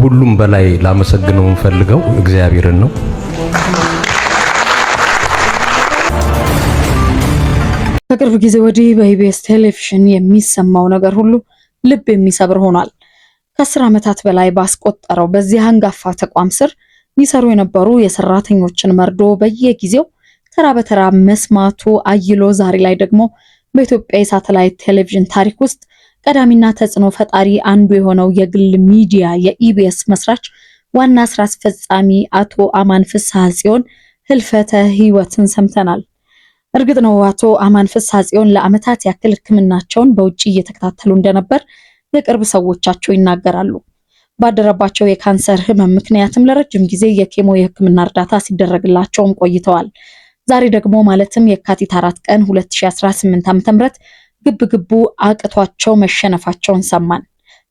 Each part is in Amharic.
ሁሉም በላይ ላመሰግነው እንፈልገው እግዚአብሔርን ነው። ከቅርብ ጊዜ ወዲህ በኢቢኤስ ቴሌቪዥን የሚሰማው ነገር ሁሉ ልብ የሚሰብር ሆኗል። ከ10 ዓመታት በላይ ባስቆጠረው በዚህ አንጋፋ ተቋም ስር ይሰሩ የነበሩ የሰራተኞችን መርዶ በየጊዜው ተራ በተራ መስማቱ አይሎ ዛሬ ላይ ደግሞ በኢትዮጵያ የሳተላይት ቴሌቪዥን ታሪክ ውስጥ ቀዳሚና ተጽዕኖ ፈጣሪ አንዱ የሆነው የግል ሚዲያ የኢቢኤስ መስራች ዋና ስራ አስፈጻሚ አቶ አማን ፍስሐ ጽዮን ህልፈተ ህይወትን ሰምተናል። እርግጥ ነው አቶ አማን ፍስሐ ጽዮን ለዓመታት ያክል ህክምናቸውን በውጪ እየተከታተሉ እንደነበር የቅርብ ሰዎቻቸው ይናገራሉ። ባደረባቸው የካንሰር ህመም ምክንያትም ለረጅም ጊዜ የኬሞ የህክምና እርዳታ ሲደረግላቸውም ቆይተዋል። ዛሬ ደግሞ ማለትም የካቲት 4 ቀን 2018 ዓ.ም ግብግቡ አቅቷቸው መሸነፋቸውን ሰማን።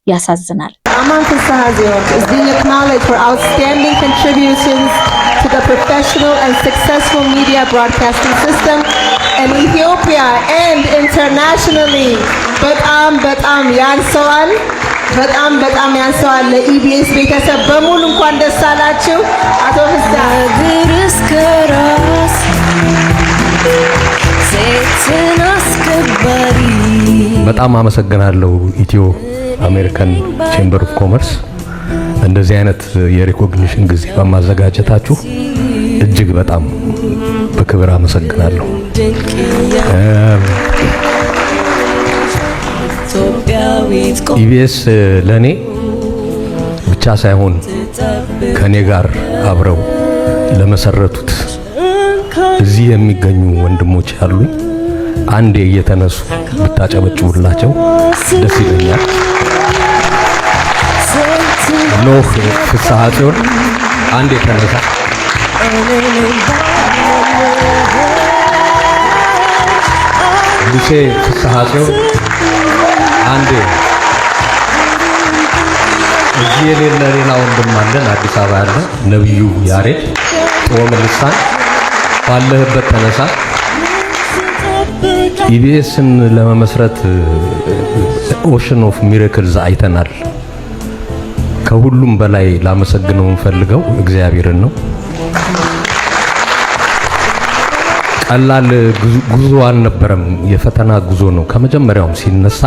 ያሳዝናል። Aman Fissaha Zion is being acknowledged for outstanding contributions to the professional and successful media broadcasting system in Ethiopia and internationally. በጣም ያንሰዋል። በጣም ያንሰዋል። ለኢቢኤስ ቤተሰብ በሙሉ እንኳን ደስ አላችሁ። አቶ ፍስሐ በጣም አመሰግናለሁ ኢትዮ አሜሪካን ቼምበር ኦፍ ኮመርስ እንደዚህ አይነት የሪኮግኒሽን ጊዜ በማዘጋጀታችሁ እጅግ በጣም በክብር አመሰግናለሁ። ኢቢኤስ ለኔ ብቻ ሳይሆን ከኔ ጋር አብረው ለመሰረቱት እዚህ የሚገኙ ወንድሞች አሉኝ። አንዴ እየተነሱ ብታጨበጭቡላቸው ደስ ይለኛል። ኖህ ፍስሐ ጽዮን አንዴ ተነሳ። ሙሴ ፍስሐ ጽዮን አንዴ። እዚህ የሌለ ሌላ ወንድም አለን አዲስ አበባ ያለ ነብዩ ያሬድ ጦም ልሳን ባለህበት ተነሳ። ኢቢኤስን ለመመስረት ኦሽን ኦፍ ሚራክልስ አይተናል። ከሁሉም በላይ ላመሰግነው እንፈልገው እግዚአብሔርን ነው። ቀላል ጉዞ አልነበረም፣ የፈተና ጉዞ ነው። ከመጀመሪያውም ሲነሳ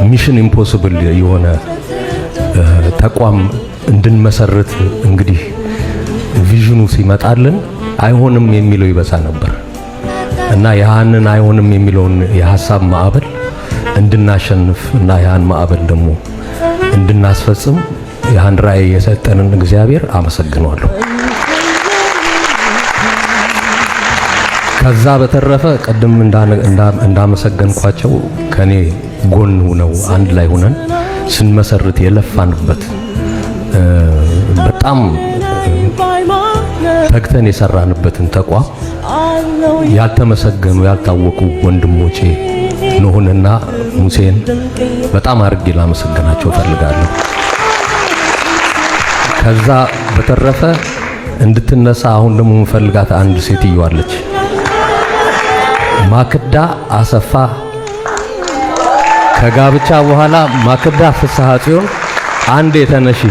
ሚሽን ኢምፖሲብል የሆነ ተቋም እንድንመሰርት እንግዲህ ቪዥኑ ሲመጣልን አይሆንም የሚለው ይበዛ ነበር እና ያንን አይሆንም የሚለውን የሐሳብ ማዕበል እንድናሸንፍ እና ያን ማዕበል ደግሞ እንድናስፈጽም ያን ራዕይ የሰጠንን እግዚአብሔር አመሰግናለሁ። ከዛ በተረፈ ቀደም እንዳመሰገንኳቸው ከኔ ጎን ሆነው አንድ ላይ ሆነን ስንመሰርት የለፋንበት በጣም ተግተን የሰራንበትን ተቋም ያልተመሰገኑ ያልታወቁ ወንድሞቼ ኖህንና ሙሴን በጣም አርጌ ላመሰግናቸው ፈልጋለሁ። ከዛ በተረፈ እንድትነሳ አሁን ደግሞ እንፈልጋት አንድ ሴትዮ አለች፣ ማክዳ አሰፋ። ከጋብቻ በኋላ ማክዳ ፍስሐ ጽዮን አንዴ ተነሺ።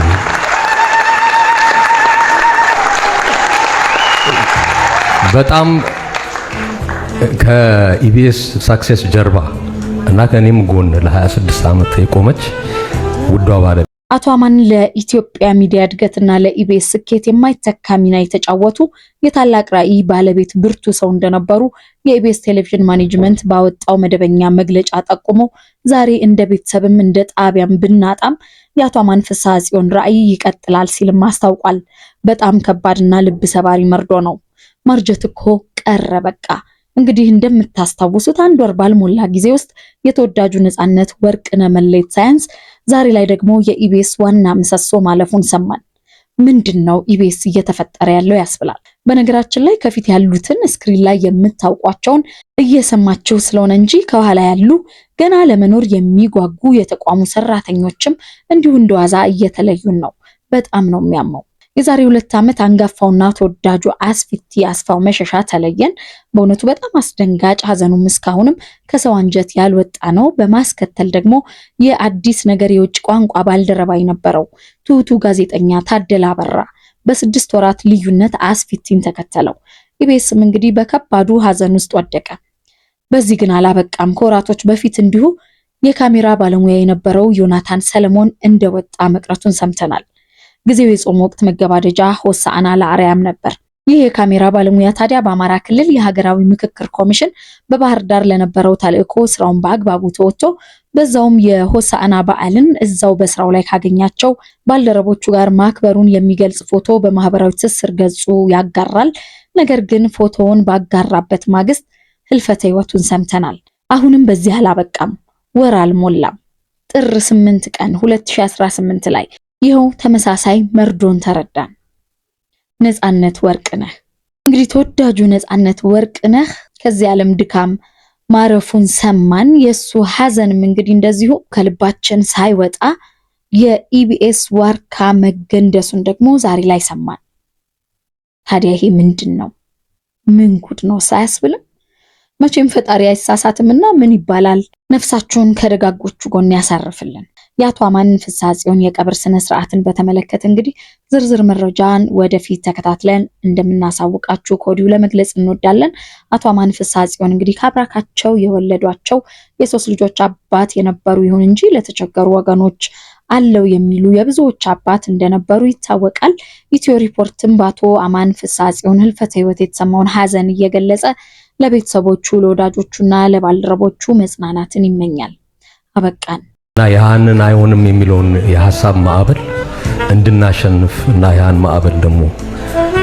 በጣም ከኢቢኤስ ሳክሴስ ጀርባ እና ከኔም ጎን ለ26 ዓመት የቆመች ውዷ ባለ አቶ አማን ለኢትዮጵያ ሚዲያ እድገትና ለኢቢኤስ ስኬት የማይተካ ሚና የተጫወቱ የታላቅ ራዕይ ባለቤት ብርቱ ሰው እንደነበሩ የኢቢኤስ ቴሌቪዥን ማኔጅመንት ባወጣው መደበኛ መግለጫ ጠቁሞ ዛሬ እንደ ቤተሰብም እንደ ጣቢያም ብናጣም የአቶ አማን ፍስሐ ጽዮን ራዕይ ይቀጥላል ሲልም አስታውቋል። በጣም ከባድና ልብ ሰባሪ መርዶ ነው። ማርጀት እኮ ቀረ በቃ። እንግዲህ እንደምታስታውሱት አንድ ወር ባልሞላ ጊዜ ውስጥ የተወዳጁ ነጻነት ወርቅነህ መለየት ሳያንስ ዛሬ ላይ ደግሞ የኢቢኤስ ዋና ምሰሶ ማለፉን ሰማን። ምንድነው ኢቢኤስ እየተፈጠረ ያለው ያስብላል። በነገራችን ላይ ከፊት ያሉትን ስክሪን ላይ የምታውቋቸውን እየሰማችሁ ስለሆነ እንጂ ከኋላ ያሉ ገና ለመኖር የሚጓጉ የተቋሙ ሰራተኞችም እንዲሁ እንደዋዛ እየተለዩን ነው። በጣም ነው የሚያመው። የዛሬ 2 ዓመት አንጋፋውና ተወዳጁ አስፊቲ አስፋው መሸሻ ተለየን። በእውነቱ በጣም አስደንጋጭ ሀዘኑም እስካሁንም ከሰው አንጀት ያልወጣ ነው። በማስከተል ደግሞ የአዲስ ነገር የውጭ ቋንቋ ባልደረባ የነበረው ትሁቱ ጋዜጠኛ ታደለ አበራ በ6 ወራት ልዩነት አስፊቲን ተከተለው። ኢቢኤስም እንግዲህ በከባዱ ሀዘን ውስጥ ወደቀ። በዚህ ግን አላበቃም። ከወራቶች በፊት እንዲሁ የካሜራ ባለሙያ የነበረው ዮናታን ሰለሞን እንደወጣ መቅረቱን ሰምተናል። ጊዜው የጾም ወቅት መገባደጃ ሆሳዕና ለአርያም ነበር። ይህ የካሜራ ባለሙያ ታዲያ በአማራ ክልል የሀገራዊ ምክክር ኮሚሽን በባህር ዳር ለነበረው ተልእኮ ስራውን በአግባቡ ተወጥቶ በዛውም የሆሳዕና በዓልን እዛው በስራው ላይ ካገኛቸው ባልደረቦቹ ጋር ማክበሩን የሚገልጽ ፎቶ በማህበራዊ ትስስር ገጹ ያጋራል። ነገር ግን ፎቶውን ባጋራበት ማግስት ህልፈተ ህይወቱን ሰምተናል። አሁንም በዚህ አላበቃም። ወር አልሞላም። ጥር 8 ቀን 2018 ላይ ይኸው ተመሳሳይ መርዶን ተረዳን። ነፃነት ወርቅነህ እንግዲህ ተወዳጁ ነፃነት ወርቅነህ ከዚህ ዓለም ድካም ማረፉን ሰማን። የሱ ሐዘንም እንግዲህ እንደዚሁ ከልባችን ሳይወጣ የኢቢኤስ ዋርካ መገንደሱን ደግሞ ዛሬ ላይ ሰማን። ታዲያ ይሄ ምንድን ነው? ምን ጉድ ነው ሳያስብልም? መቼም ፈጣሪ አይሳሳትምና ምን ይባላል? ነፍሳችሁን ከደጋጎቹ ጎን ያሳርፍልን። የአቶ አማን ፍስሐ ጽዮን የቀብር ስነ ስርዓትን በተመለከተ እንግዲህ ዝርዝር መረጃን ወደፊት ተከታትለን እንደምናሳውቃችሁ ከወዲሁ ለመግለጽ እንወዳለን። አቶ አማን ፍስሐ ጽዮን እንግዲህ ካብራካቸው የወለዷቸው የ3 ልጆች አባት የነበሩ ይሁን እንጂ ለተቸገሩ ወገኖች አለው የሚሉ የብዙዎች አባት እንደነበሩ ይታወቃል። ኢትዮ ሪፖርትም በአቶ አማን ፍስሐ ጽዮን ህልፈተ ህይወት የተሰማውን ሐዘን እየገለጸ ለቤተሰቦቹ ለወዳጆቹና ለባልደረቦቹ መጽናናትን ይመኛል። አበቃን። እና ያንን አይሆንም የሚለውን የሐሳብ ማዕበል እንድናሸንፍ እና ያን ማዕበል ደግሞ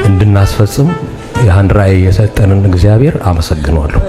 እንድናስፈጽም ያን ራዕይ የሰጠንን እግዚአብሔር አመሰግናለሁ።